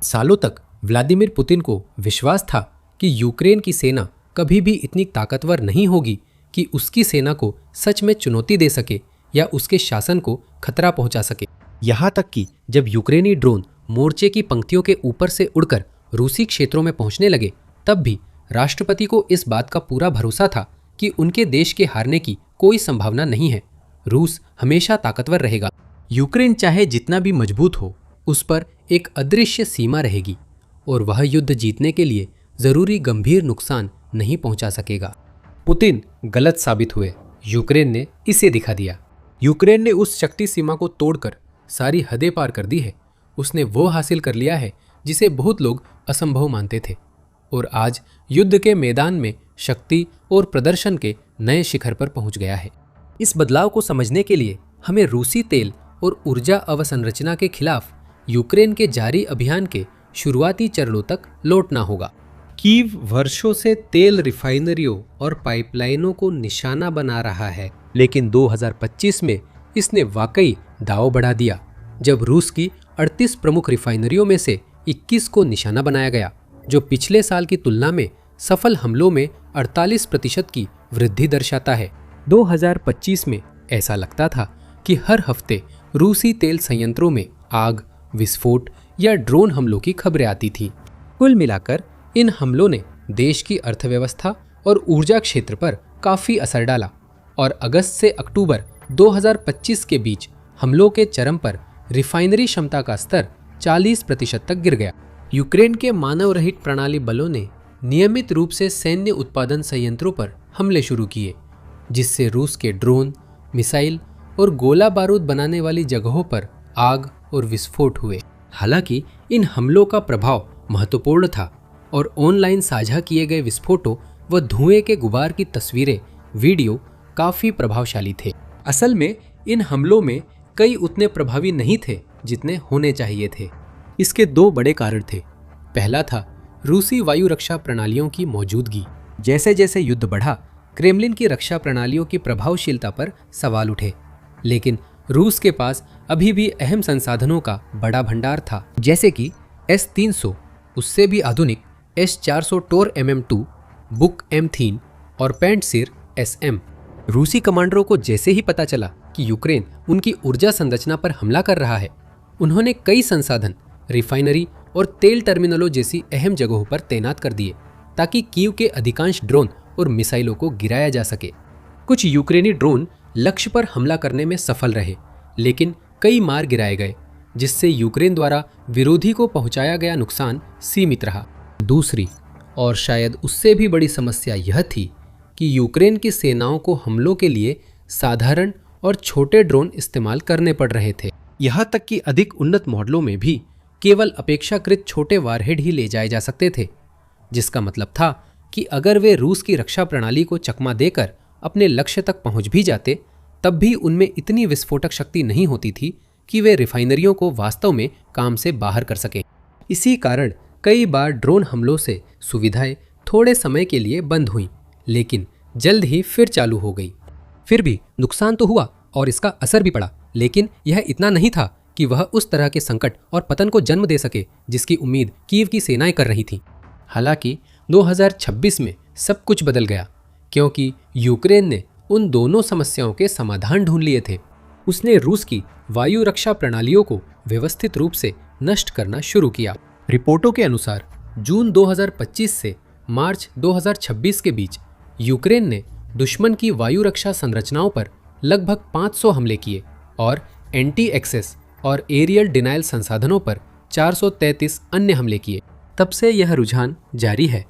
सालों तक Vladimir Putin को विश्वास था कि यूक्रेन की सेना कभी भी इतनी ताकतवर नहीं होगी कि उसकी सेना को सच में चुनौती दे सके या उसके शासन को खतरा पहुंचा सके। यहाँ तक कि जब यूक्रेनी ड्रोन मोर्चे की पंक्तियों के ऊपर से उड़कर रूसी क्षेत्रों में पहुंचने लगे, तब भी राष्ट्रपति को इस बात का पूरा भरोसा था कि उनके देश के हारने की कोई संभावना नहीं है। रूस हमेशा ताकतवर रहेगा। यूक्रेन चाहे जितना भी मजबूत हो, उस पर एक अदृश्य सीमा रहेगी और वह युद्ध जीतने के लिए जरूरी गंभीर नुकसान नहीं पहुंचा सकेगा। पुतिन गलत साबित हुए। यूक्रेन ने इसे दिखा दिया। यूक्रेन ने उस शक्ति सीमा को तोड़कर सारी हदें पार कर दी है। उसने वो हासिल कर लिया है जिसे बहुत लोग असंभव मानते थे और आज युद्ध के मैदान में शक्ति और प्रदर्शन के नए शिखर पर पहुंच गया है। इस बदलाव को समझने के लिए हमें रूसी तेल और ऊर्जा अवसंरचना के खिलाफ यूक्रेन के जारी अभियान के शुरुआती चरणों तक लौटना होगा। कीव वर्षों से तेल रिफाइनरियों और पाइपलाइनों को निशाना बना रहा है, लेकिन 2025 में इसने वाकई दांव बढ़ा दिया जब रूस की 38 प्रमुख रिफाइनरियों में से 21 को निशाना बनाया गया, जो पिछले साल की तुलना में सफल हमलों में 48% की वृद्धि दर्शाता है। 2025 में ऐसा लगता था कि हर हफ्ते रूसी तेल संयंत्रों में आग, विस्फोट या ड्रोन हमलों की खबरें आती थीं। कुल मिलाकर इन हमलों ने देश की अर्थव्यवस्था और ऊर्जा क्षेत्र पर काफी असर डाला और अगस्त से अक्टूबर 2025 के बीच हमलों के चरम पर रिफाइनरी क्षमता का स्तर 40% तक गिर गया। यूक्रेन के मानव रहित प्रणाली बलों ने नियमित रूप से सैन्य उत्पादन संयंत्रों पर हमले शुरू किए, जिससे रूस के ड्रोन, मिसाइल और गोला बारूद बनाने वाली जगहों पर आग और विस्फोट हुए। हालांकि इन हमलों का प्रभाव महत्वपूर्ण था और ऑनलाइन साझा किए गए विस्फोटों व धुएं के गुबार की तस्वीरें, वीडियो काफी प्रभावशाली थे। असल में इन हमलों में कई उतने प्रभावी नहीं थे जितने होने चाहिए थे। इसके दो बड़े कारण थे। पहला था रूसी वायु रक्षा प्रणालियों की मौजूदगी। जैसे जैसे युद्ध बढ़ा, क्रेमलिन की रक्षा प्रणालियों की प्रभावशीलता पर सवाल उठे, लेकिन रूस के पास अभी भी अहम संसाधनों का बड़ा भंडार था, जैसे कि S-300, उससे भी आधुनिक S-400 टोर MM2, बुक M3 और पैंटसिर SM। रूसी कमांडरों को जैसे ही पता चला कि यूक्रेन उनकी ऊर्जा संरचना पर हमला कर रहा है, उन्होंने कई संसाधन रिफाइनरी और तेल टर्मिनलों जैसी अहम जगहों पर तैनात कर दिए ताकि कीव के अधिकांश ड्रोन और मिसाइलों को गिराया जा सके। कुछ यूक्रेनी ड्रोन लक्ष्य पर हमला करने में सफल रहे, लेकिन कई मार गिराए गए, जिससे यूक्रेन द्वारा विरोधी को पहुंचाया गया नुकसान सीमित रहा। दूसरी और शायद उससे भी बड़ी समस्या यह थी कि यूक्रेन की सेनाओं को हमलों के लिए साधारण और छोटे ड्रोन इस्तेमाल करने पड़ रहे थे। यहाँ तक कि अधिक उन्नत मॉडलों में भी केवल अपेक्षाकृत छोटे वारहेड ही ले जाए जा सकते थे, जिसका मतलब था कि अगर वे रूस की रक्षा प्रणाली को चकमा देकर अपने लक्ष्य तक पहुंच भी जाते, तब भी उनमें इतनी विस्फोटक शक्ति नहीं होती थी कि वे रिफाइनरियों को वास्तव में काम से बाहर कर सकें। इसी कारण कई बार ड्रोन हमलों से सुविधाएं थोड़े समय के लिए बंद हुईं, लेकिन जल्द ही फिर चालू हो गई। फिर भी नुकसान तो हुआ और इसका असर भी पड़ा, लेकिन यह इतना नहीं था कि वह उस तरह के संकट और पतन को जन्म दे सके जिसकी उम्मीद कीव की सेनाएं कर रही थीं। हालांकि 2026 में सब कुछ बदल गया, क्योंकि यूक्रेन ने उन दोनों समस्याओं के समाधान ढूंढ लिए थे। उसने रूस की वायु रक्षा प्रणालियों को व्यवस्थित रूप से नष्ट करना शुरू किया। रिपोर्टों के अनुसार जून 2025 से मार्च 2026 के बीच यूक्रेन ने दुश्मन की वायु रक्षा संरचनाओं पर लगभग 500 हमले किए और एंटी एक्सेस और एरियल डिनाइल संसाधनों पर 433 अन्य हमले किए। तब से यह रुझान जारी है।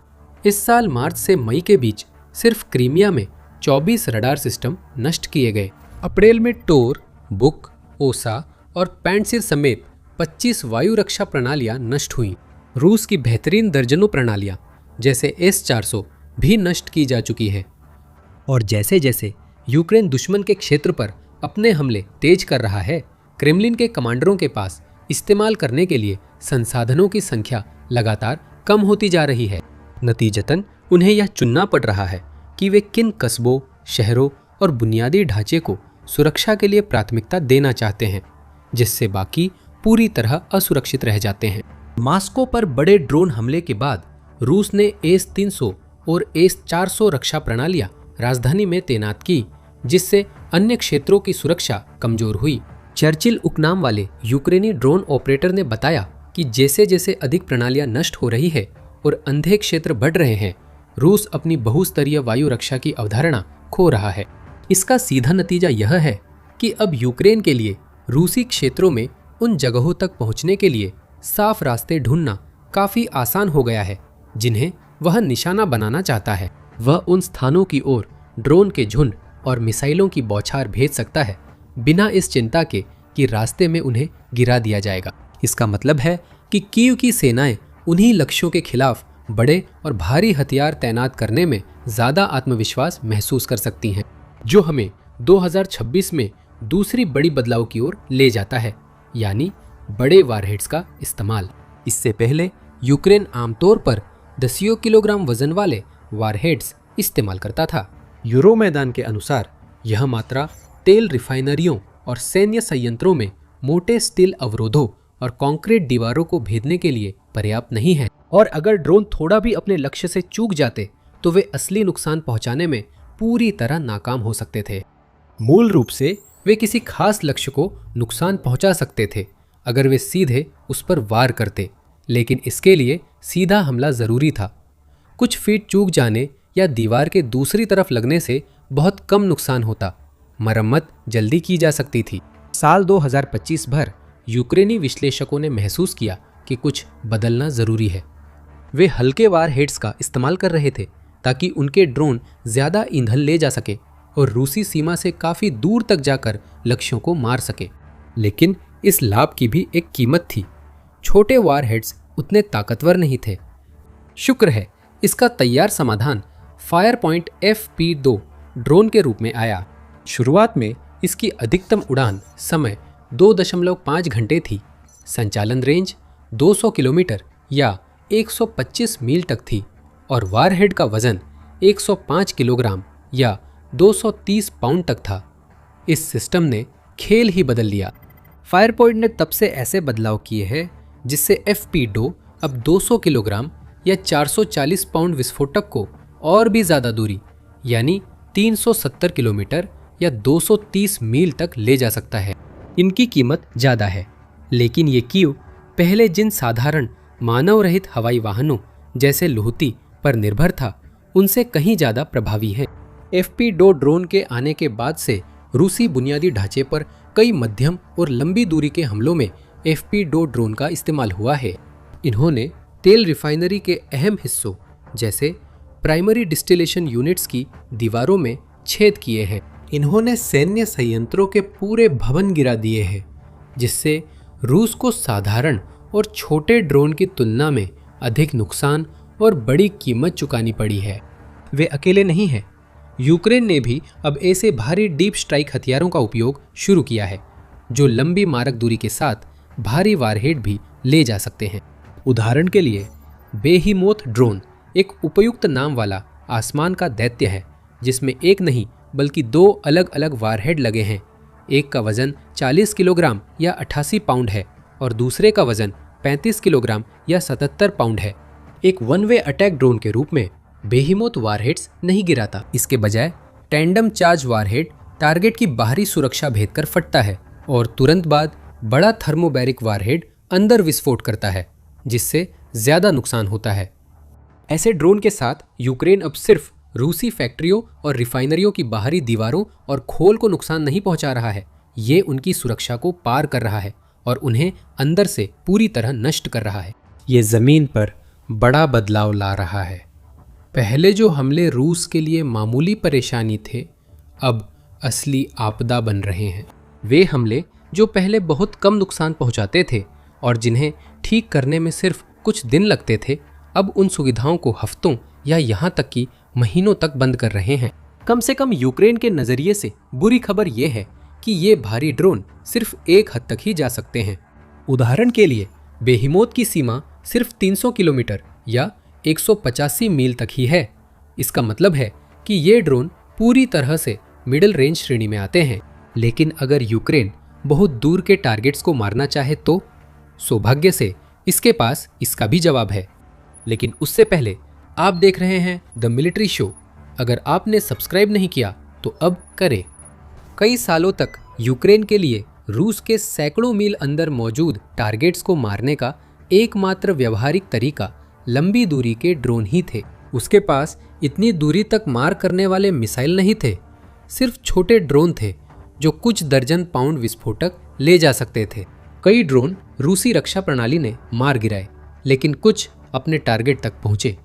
इस साल मार्च से मई के बीच सिर्फ क्रीमिया में 24 रडार सिस्टम नष्ट किए गए। अप्रैल में टोर, बुक, ओसा और पैंटसिर समेत 25 वायु रक्षा प्रणालियां नष्ट हुईं। रूस की बेहतरीन दर्जनों प्रणालियां जैसे S-400 भी नष्ट की जा चुकी है। और जैसे जैसे यूक्रेन दुश्मन के क्षेत्र पर अपने हमले तेज कर रहा है, क्रेमलिन के कमांडरों के पास इस्तेमाल करने के लिए संसाधनों की संख्या लगातार कम होती जा रही है। नतीजतन उन्हें यह चुनना पड़ रहा है कि वे किन कस्बों, शहरों और बुनियादी ढांचे को सुरक्षा के लिए प्राथमिकता देना चाहते हैं, जिससे बाकी पूरी तरह असुरक्षित रह जाते हैं। मॉस्को पर बड़े ड्रोन हमले के बाद रूस ने एस-300 और एस-400 रक्षा प्रणालियां राजधानी में तैनात की, जिससे अन्य क्षेत्रों की सुरक्षा कमजोर हुई। चर्चिल उपनाम वाले यूक्रेनी ड्रोन ऑपरेटर ने बताया कि जैसे जैसे अधिक प्रणालियां नष्ट हो रही है और अंधे क्षेत्र बढ़ रहे हैं, रूस अपनी बहुस्तरीय वायु रक्षा की अवधारणा खो रहा है। इसका सीधा नतीजा यह है कि अब यूक्रेन के लिए रूसी क्षेत्रों में उन जगहों तक पहुंचने के लिए साफ रास्ते ढूंढना काफी आसान हो गया है जिन्हें वह निशाना बनाना चाहता है। वह उन स्थानों की ओर ड्रोन के झुंड और मिसाइलों की बौछार भेज सकता है बिना इस चिंता के कि रास्ते में उन्हें गिरा दिया जाएगा। इसका मतलब है कि कीव की सेनाएं उन्हीं लक्ष्यों के खिलाफ बड़े और भारी हथियार तैनात करने में ज्यादा आत्मविश्वास महसूस कर सकती हैं, जो हमें 2026 में दूसरी बड़ी बदलाव की ओर ले जाता है, यानी बड़े वारहेड्स का इस्तेमाल। इससे पहले यूक्रेन आमतौर पर दसियों किलोग्राम वजन वाले वारहेड्स इस्तेमाल करता था। यूरो मैदान के अनुसार यह मात्रा तेल रिफाइनरियों और सैन्य संयंत्रों में मोटे स्टील अवरोधों और कंक्रीट दीवारों को भेदने के लिए पर्याप्त नहीं है, और अगर ड्रोन थोड़ा भी अपने लक्ष्य से चूक जाते तो वे असली नुकसान पहुंचाने में पूरी तरह नाकाम हो सकते थे। मूल रूप से वे किसी खास लक्ष्य को नुकसान पहुंचा सकते थे अगर वे सीधे उस पर वार करते, लेकिन इसके लिए सीधा हमला जरूरी था। कुछ फीट चूक जाने या दीवार के दूसरी तरफ लगने से बहुत कम नुकसान होता, मरम्मत जल्दी की जा सकती थी। साल 2025 भर यूक्रेनी विश्लेषकों ने महसूस किया कि कुछ बदलना जरूरी है। वे हल्के वारहेड्स का इस्तेमाल कर रहे थे ताकि उनके ड्रोन ज्यादा ईंधन ले जा सके और रूसी सीमा से काफी दूर तक जाकर लक्ष्यों को मार सके। लेकिन इस लाभ की भी एक कीमत थी। छोटे वारहेड्स उतने ताकतवर नहीं थे। शुक्र है इसका तैयार समाधान फायरपॉइंट FP2 ड्रोन के रूप में आया। शुरुआत में इसकी अधिकतम उड़ान समय 2.5 घंटे थी। संचालन रेंज 200 किलोमीटर या 125 मील तक थी और वारहेड का वजन 105 किलोग्राम या 230 पाउंड तक था। इस सिस्टम ने खेल ही बदल दिया। फायरपॉइंट ने तब से ऐसे बदलाव किए हैं जिससे FP2 अब 200 किलोग्राम या 440 पाउंड विस्फोटक को और भी ज़्यादा दूरी यानी 370 किलोमीटर या 230 मील तक ले जा सकता है। इनकी कीमत ज़्यादा है, लेकिन ये कीव पहले जिन साधारण मानव रहित हवाई वाहनों जैसे लुहती पर निर्भर था उनसे कहीं ज़्यादा प्रभावी है। FP2 ड्रोन के आने के बाद से रूसी बुनियादी ढांचे पर कई मध्यम और लंबी दूरी के हमलों में FP2 ड्रोन का इस्तेमाल हुआ है। इन्होंने तेल रिफाइनरी के अहम हिस्सों जैसे प्राइमरी डिस्टिलेशन यूनिट्स की दीवारों में छेद किए हैं। इन्होंने सैन्य संयंत्रों के पूरे भवन गिरा दिए हैं, जिससे रूस को साधारण और छोटे ड्रोन की तुलना में अधिक नुकसान और बड़ी कीमत चुकानी पड़ी है। वे अकेले नहीं हैं। यूक्रेन ने भी अब ऐसे भारी डीप स्ट्राइक हथियारों का उपयोग शुरू किया है जो लंबी मारक दूरी के साथ भारी वारहेड भी ले जा सकते हैं। उदाहरण के लिए बेहीमोथ ड्रोन एक उपयुक्त नाम वाला आसमान का दैत्य है जिसमें एक नहीं बल्कि 2 अलग अलग वारहेड लगे हैं। एक का वजन 40 किलोग्राम या 88 पाउंड है और दूसरे का वजन 35 किलोग्राम या 77 पाउंड है। एक वन वे अटैक ड्रोन के रूप में बेहीमोथ वारहेड्स नहीं गिराता। इसके बजाय टैंडम चार्ज वारहेड टारगेट की बाहरी सुरक्षा भेदकर फटता है और तुरंत बाद बड़ा थर्मोबैरिक वारहेड अंदर विस्फोट करता है, जिससे ज्यादा नुकसान होता है। ऐसे ड्रोन के साथ यूक्रेन अब सिर्फ रूसी फैक्ट्रियों और रिफाइनरियों की बाहरी दीवारों और खोल को नुकसान नहीं पहुंचा रहा है, ये उनकी सुरक्षा को पार कर रहा है और उन्हें अंदर से पूरी तरह नष्ट कर रहा है। ये जमीन पर बड़ा बदलाव ला रहा है। पहले जो हमले रूस के लिए मामूली परेशानी थे, अब असली आपदा बन रहे हैं। वे हमले जो पहले बहुत कम नुकसान पहुंचाते थे और जिन्हें ठीक करने में सिर्फ कुछ दिन लगते थे, अब उन सुविधाओं को हफ्तों या यहाँ तक कि महीनों तक बंद कर रहे हैं। कम से कम यूक्रेन के नज़रिए से बुरी खबर यह है कि ये भारी ड्रोन सिर्फ एक हद तक ही जा सकते हैं। उदाहरण के लिए बेहीमोथ की सीमा सिर्फ 300 किलोमीटर या 185 मील तक ही है। इसका मतलब है कि ये ड्रोन पूरी तरह से मिडिल रेंज श्रेणी में आते हैं। लेकिन अगर यूक्रेन बहुत दूर के टारगेट्स को मारना चाहे तो सौभाग्य से इसके पास इसका भी जवाब है। लेकिन उससे पहले आप देख रहे हैं द मिलिट्री शो। अगर आपने सब्सक्राइब नहीं किया तो अब करें। कई सालों तक यूक्रेन के लिए रूस के सैकड़ों मील अंदर मौजूद टारगेट्स को मारने का एकमात्र व्यवहारिक तरीका लंबी दूरी के ड्रोन ही थे। उसके पास इतनी दूरी तक मार करने वाले मिसाइल नहीं थे, सिर्फ छोटे ड्रोन थे जो कुछ दर्जन पाउंड विस्फोटक ले जा सकते थे। कई ड्रोन रूसी रक्षा प्रणाली ने मार गिराए, लेकिन कुछ अपने टारगेट तक पहुंचे।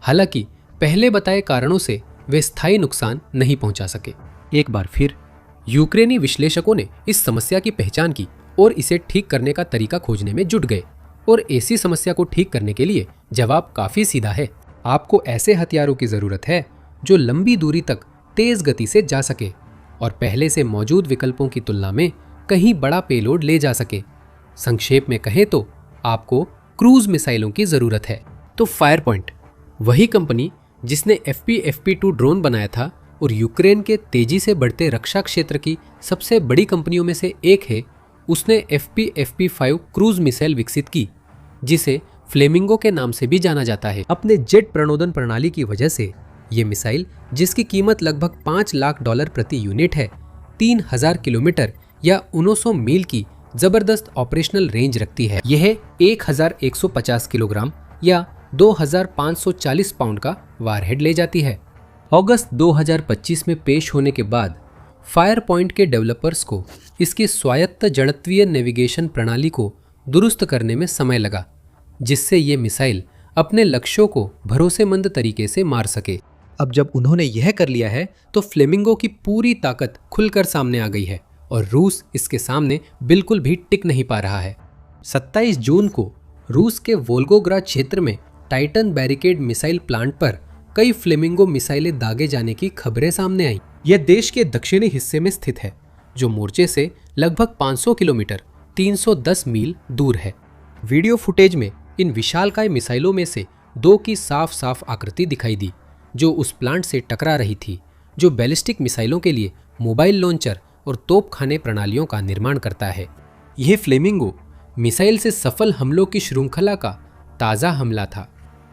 हालांकि पहले बताए कारणों से वे स्थायी नुकसान नहीं पहुंचा सके। एक बार फिर यूक्रेनी विश्लेषकों ने इस समस्या की पहचान की और इसे ठीक करने का तरीका खोजने में जुट गए। और ऐसी समस्या को ठीक करने के लिए जवाब काफी सीधा है। आपको ऐसे हथियारों की जरूरत है जो लंबी दूरी तक तेज गति से जा सके और पहले से मौजूद विकल्पों की तुलना में कहीं बड़ा पेलोड ले जा सके। संक्षेप में कहें तो आपको क्रूज मिसाइलों की जरूरत है। तो फायर पॉइंट, वही कंपनी जिसने FP-FP2 ड्रोन बनाया था और यूक्रेन के तेजी से बढ़ते रक्षा क्षेत्र की सबसे बड़ी कंपनियों में से एक है, उसने FP-FP5 क्रूज मिसाइल विकसित की, जिसे फ्लेमिंगो के नाम से भी जाना जाता है। अपने जेट प्रणोदन प्रणाली की वजह से ये मिसाइल, जिसकी कीमत लगभग $5 लाख प्रति यूनिट है, 3000 किलोमीटर या 1900 मील की जबरदस्त ऑपरेशनल रेंज रखती है। यह 1150 किलोग्राम या 2540 पाउंड का वारहेड ले जाती है। अगस्त 2025 में पेश होने के बाद फायर पॉइंट के डेवलपर्स को इसकी स्वायत्त जड़त्वीय नेविगेशन प्रणाली को दुरुस्त करने में समय लगा, जिससे ये मिसाइल अपने लक्ष्यों को भरोसेमंद तरीके से मार सके। अब जब उन्होंने यह कर लिया है तो फ्लेमिंगो की पूरी ताकत खुलकर सामने आ गई है और रूस इसके सामने बिल्कुल भी टिक नहीं पा रहा है। 27 जून को रूस के वोल्गोग्राद क्षेत्र में टाइटन बैरिकेड मिसाइल प्लांट पर कई फ्लेमिंगो मिसाइलें दागे जाने की खबरें सामने आई। यह देश के दक्षिणी हिस्से में स्थित है, जो मोर्चे से लगभग 500 किलोमीटर 310 मील दूर है। वीडियो फुटेज में इन विशालकाय मिसाइलों में से 2 की साफ साफ आकृति दिखाई दी, जो उस प्लांट से टकरा रही थी, जो बैलिस्टिक मिसाइलों के लिए मोबाइल लॉन्चर और तोपखाने प्रणालियों का निर्माण करता है। यह फ्लेमिंगो मिसाइल से सफल हमलों की श्रृंखला का ताज़ा हमला था।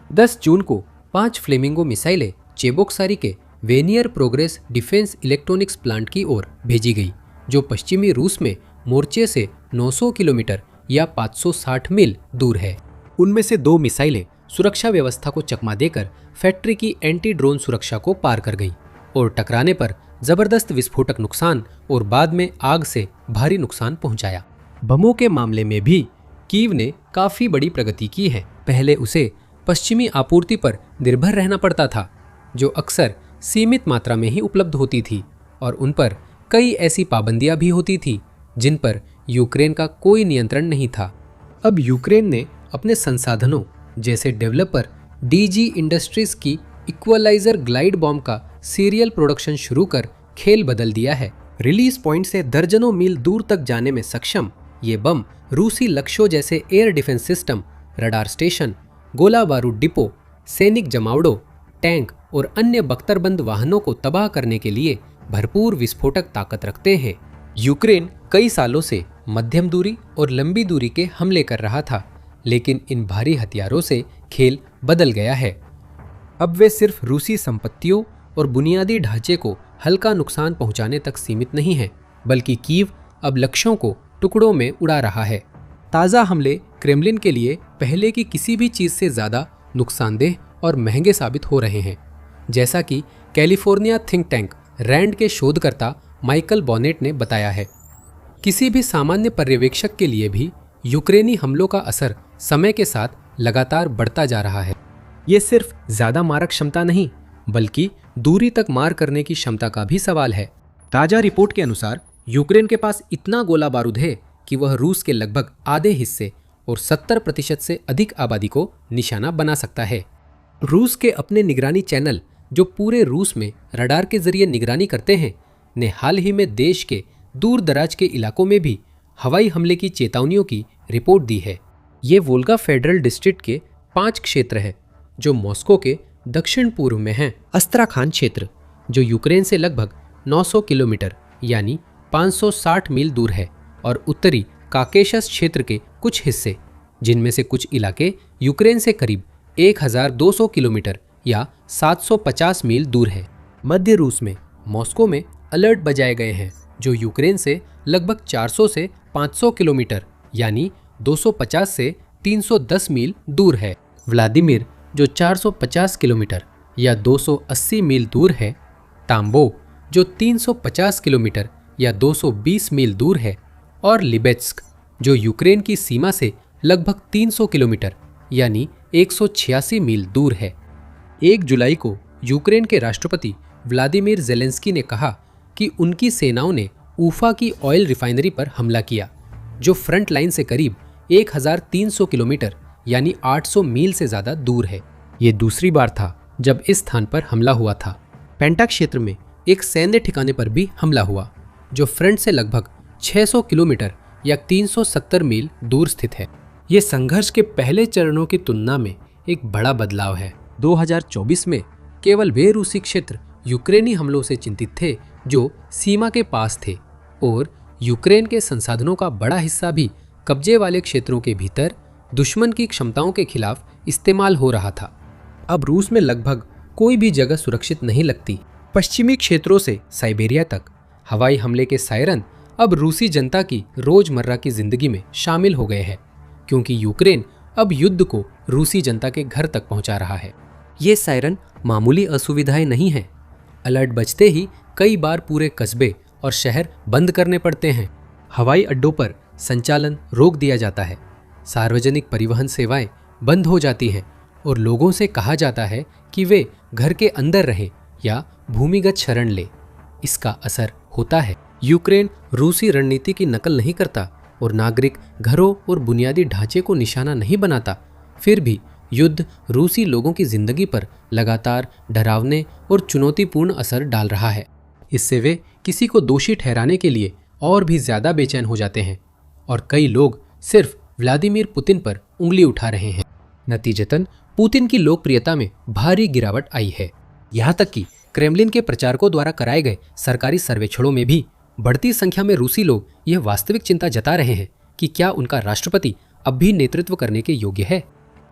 10 जून को 5 फ्लेमिंगो मिसाइलें चेबोक्सारी के vernier progress defence electronics plant की ओर भेजी गई, जो पश्चिमी रूस में मोर्चे से 900 किलोमीटर या 560 मील दूर है। उनमें से 2 मिसाइलें सुरक्षा व्यवस्था को चकमा देकर फैक्ट्री की एंटी ड्रोन सुरक्षा को पार कर गई और टकराने पर जबरदस्त विस्फोटक नुकसान और बाद में आग से भारी नुकसान पहुंचाया। बमों के मामले में भी कीव ने काफी बड़ी प्रगति की है। पहले उसे पश्चिमी आपूर्ति पर निर्भर रहना पड़ता था, जो अक्सर सीमित मात्रा में ही उपलब्ध होती थी, और उन पर कई ऐसी पाबंदियां भी होती थी जिन पर यूक्रेन का कोई नियंत्रण नहीं था। अब यूक्रेन ने अपने संसाधनों जैसे डेवलपर DG इंडस्ट्रीज की इक्वलाइजर ग्लाइड बॉम्ब का सीरियल प्रोडक्शन शुरू कर खेल बदल दिया है। रिलीज पॉइंट से दर्जनों मील दूर तक जाने में सक्षम ये बम रूसी लक्ष्यों जैसे air defence system, radar station, गोला बारूद डिपो, सैनिक जमावड़ों, टैंक और अन्य बख्तरबंद वाहनों को तबाह करने के लिए भरपूर विस्फोटक ताकत रखते हैं। यूक्रेन कई सालों से मध्यम दूरी और लंबी दूरी के हमले कर रहा था, लेकिन इन भारी हथियारों से खेल बदल गया है। अब वे सिर्फ रूसी संपत्तियों और बुनियादी ढांचे को हल्का नुकसान पहुंचाने तक सीमित नहीं हैं, बल्कि कीव अब लक्ष्यों को टुकड़ों में उड़ा रहा है। ताज़ा हमले क्रेमलिन के लिए पहले की किसी भी चीज़ से ज़्यादा नुकसानदेह और महंगे साबित हो रहे हैं, जैसा कि कैलिफोर्निया थिंक टैंक रैंड के शोधकर्ता माइकल बॉनेट ने बताया है। किसी भी सामान्य पर्यवेक्षक के लिए भी यूक्रेनी हमलों का असर समय के साथ लगातार बढ़ता जा रहा है। ये सिर्फ ज़्यादा मारक क्षमता नहीं, बल्कि दूरी तक मार करने की क्षमता का भी सवाल है। ताज़ा रिपोर्ट के अनुसार यूक्रेन के पास इतना गोला बारूद है कि वह रूस के लगभग आधे हिस्से और 70% से अधिक आबादी को निशाना बना सकता है। रूस के अपने निगरानी चैनल, जो पूरे रूस में रडार के जरिए निगरानी करते हैं, ने हाल ही में देश के दूर दराज के इलाकों में भी हवाई हमले की चेतावनियों की रिपोर्ट दी है। ये वोल्गा फेडरल डिस्ट्रिक्ट के 5 क्षेत्र हैं, जो मॉस्को के दक्षिण पूर्व में हैं। अस्त्राखान क्षेत्र, जो यूक्रेन से लगभग 900 किलोमीटर यानी 560 मील दूर है, और उत्तरी काकेशस क्षेत्र के कुछ हिस्से, जिनमें से कुछ इलाके यूक्रेन से करीब 1200 किलोमीटर या 750 मील दूर है। मध्य रूस में मॉस्को में अलर्ट बजाए गए हैं, जो यूक्रेन से लगभग 400 से 500 किलोमीटर यानी 250 से 310 मील दूर है। व्लादिमीर जो 450 किलोमीटर या 280 मील दूर है, ताम्बोव जो 350 किलोमीटर या 220 मील दूर है, और लिबेत्स्क जो यूक्रेन की सीमा से लगभग 300 किलोमीटर यानी 186 मील दूर है। 1 जुलाई को यूक्रेन के राष्ट्रपति व्लादिमीर ज़ेलेंस्की ने कहा कि उनकी सेनाओं ने ऊफा की ऑयल रिफाइनरी पर हमला किया, जो फ्रंट लाइन से करीब 1300 किलोमीटर यानी 800 मील से ज़्यादा दूर है। ये दूसरी बार था जब इस स्थान पर हमला हुआ था। पेंटा क्षेत्र में एक सैन्य ठिकाने पर भी हमला हुआ, जो फ्रंट से लगभग 600 किलोमीटर या 370 मील दूर स्थित है। ये संघर्ष के पहले चरणों की तुलना में एक बड़ा बदलाव है। 2024 में केवल वे रूसी क्षेत्र यूक्रेनी हमलों से चिंतित थे जो सीमा के पास थे, और यूक्रेन के संसाधनों का बड़ा हिस्सा भी कब्जे वाले क्षेत्रों के भीतर दुश्मन की क्षमताओं के खिलाफ इस्तेमाल हो रहा था। अब रूस में लगभग कोई भी जगह सुरक्षित नहीं लगती। पश्चिमी क्षेत्रों से साइबेरिया तक हवाई हमले के सायरन अब रूसी जनता की रोजमर्रा की जिंदगी में शामिल हो गए हैं, क्योंकि यूक्रेन अब युद्ध को रूसी जनता के घर तक पहुंचा रहा है। ये सायरन मामूली असुविधाएं नहीं हैं। अलर्ट बजते ही कई बार पूरे कस्बे और शहर बंद करने पड़ते हैं। हवाई अड्डों पर संचालन रोक दिया जाता है, सार्वजनिक परिवहन सेवाएं बंद हो जाती हैं और लोगों से कहा जाता है कि वे घर के अंदर रहें या भूमिगत शरण लें। इसका असर होता है। यूक्रेन रूसी रणनीति की नकल नहीं करता और नागरिक घरों और बुनियादी ढांचे को निशाना नहीं बनाता। फिर भी युद्ध रूसी लोगों की जिंदगी पर लगातार डरावने और चुनौतीपूर्ण असर डाल रहा है। इससे वे किसी को दोषी ठहराने के लिए और भी ज्यादा बेचैन हो जाते हैं और कई लोग सिर्फ व्लादिमीर पुतिन पर उंगली उठा रहे हैं। नतीजतन पुतिन की लोकप्रियता में भारी गिरावट आई है। यहाँ तक कि क्रेमलिन के प्रचारकों द्वारा कराए गए सरकारी सर्वेक्षणों में भी बढ़ती संख्या में रूसी लोग यह वास्तविक चिंता जता रहे हैं कि क्या उनका राष्ट्रपति अब भी नेतृत्व करने के योग्य है।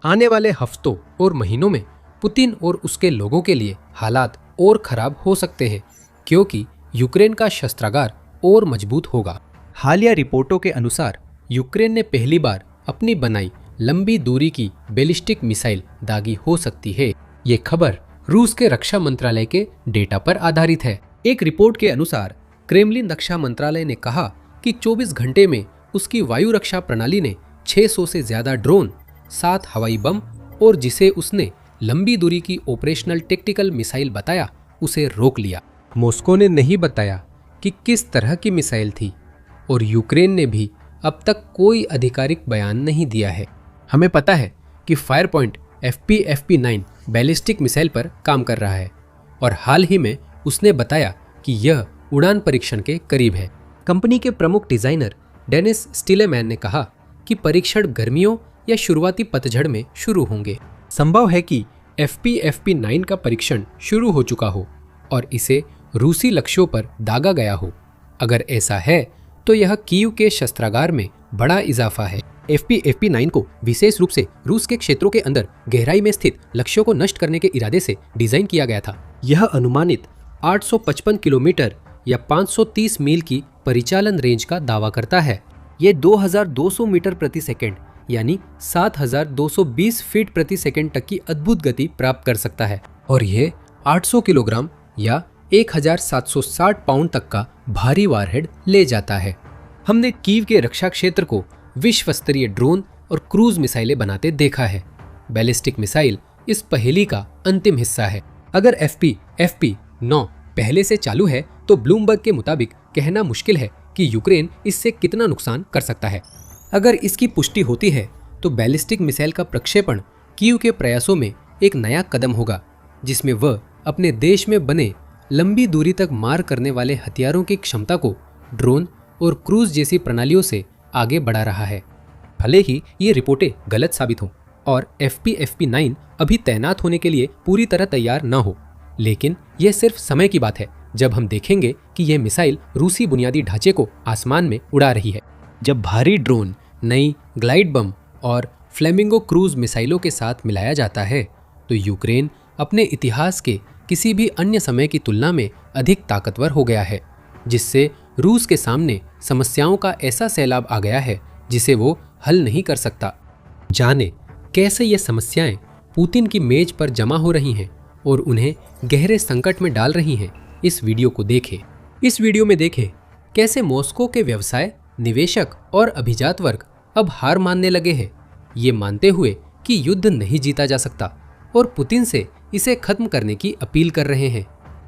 आने वाले हफ्तों और महीनों में पुतिन और उसके लोगों के लिए हालात और खराब हो सकते हैं, क्योंकि यूक्रेन का शस्त्रागार और मजबूत होगा। हालिया रिपोर्टों के अनुसार यूक्रेन ने पहली बार अपनी बनाई लंबी दूरी की बैलिस्टिक मिसाइल दागी हो सकती है। ये खबर रूस के रक्षा मंत्रालय के डेटा पर आधारित है। एक रिपोर्ट के अनुसार क्रेमलिन रक्षा मंत्रालय ने कहा कि 24 घंटे में उसकी वायु रक्षा प्रणाली ने 600 से ज्यादा ड्रोन, 7 हवाई बम और जिसे उसने लंबी दूरी की ऑपरेशनल टेक्टिकल मिसाइल बताया, उसे रोक लिया। मॉस्को ने नहीं बताया कि किस तरह की मिसाइल थी और यूक्रेन ने भी अब तक कोई आधिकारिक बयान नहीं दिया है। हमें पता है कि fire point FP-9 ballistic missile पर काम कर रहा है और हाल ही में उसने बताया कि यह उड़ान परीक्षण के करीब है। कंपनी के प्रमुख डिजाइनर डेनिस स्टिलेमैन ने कहा कि परीक्षण गर्मियों या शुरुआती पतझड़ में शुरू होंगे। संभव है कि FP-9 का परीक्षण शुरू हो चुका हो और इसे रूसी लक्ष्यों पर दागा गया हो। अगर ऐसा है तो यह कीव के शस्त्रागार में बड़ा इजाफा है। FP-9 को विशेष रूप से रूस के क्षेत्रों के अंदर गहराई में स्थित लक्ष्यों को नष्ट करने के इरादे से डिजाइन किया गया था। यह अनुमानित 855 किलोमीटर या 530 मील की परिचालन रेंज का दावा करता है। ये 2200 मीटर प्रति सेकंड यानी 7220 फीट प्रति सेकंड तक की अद्भुत गति प्राप्त कर सकता है और यह 800 किलोग्राम या 1760 पाउंड तक का भारी वारहेड ले जाता है। हमने कीव के रक्षा क्षेत्र को विश्व स्तरीय ड्रोन और क्रूज मिसाइलें बनाते देखा है। बैलिस्टिक मिसाइल इस पहेली का अंतिम हिस्सा है। अगर FP-9 पहले से चालू है तो ब्लूमबर्ग के मुताबिक कहना मुश्किल है कि यूक्रेन इससे कितना नुकसान कर सकता है। अगर इसकी पुष्टि होती है तो बैलिस्टिक मिसाइल का प्रक्षेपण कीव के प्रयासों में एक नया कदम होगा, जिसमें वह अपने देश में बने लंबी दूरी तक मार करने वाले हथियारों की क्षमता को ड्रोन और क्रूज जैसी प्रणालियों से आगे बढ़ा रहा है। भले ही ये रिपोर्टें गलत साबित हों और FP-9 अभी तैनात होने के लिए पूरी तरह तैयार न हो, लेकिन यह सिर्फ समय की बात है जब हम देखेंगे कि यह मिसाइल रूसी बुनियादी ढांचे को आसमान में उड़ा रही है। जब भारी ड्रोन, नई ग्लाइड बम और फ्लेमिंगो क्रूज मिसाइलों के साथ मिलाया जाता है तो यूक्रेन अपने इतिहास के किसी भी अन्य समय की तुलना में अधिक ताकतवर हो गया है, जिससे रूस के सामने समस्याओं का ऐसा सैलाब आ गया है जिसे वो हल नहीं कर सकता। जाने कैसे ये समस्याएं पुतिन की मेज पर जमा हो रही हैं और उन्हें गहरे संकट में डाल रही हैं। इस वीडियो को देखें। इस वीडियो में देखें कैसे मॉस्को के व्यवसाय, निवेशक और अभिजात वर्ग अब हार मानने लगे हैं, ये मानते हुए कि युद्ध नहीं जीता जा सकता और पुतिन से इसे खत्म करने की अपील कर रहे हैं।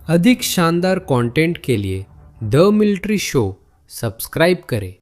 अधिक शानदार कंटेंट के लिए द मिलिट्री शो सब्सक्राइब करें।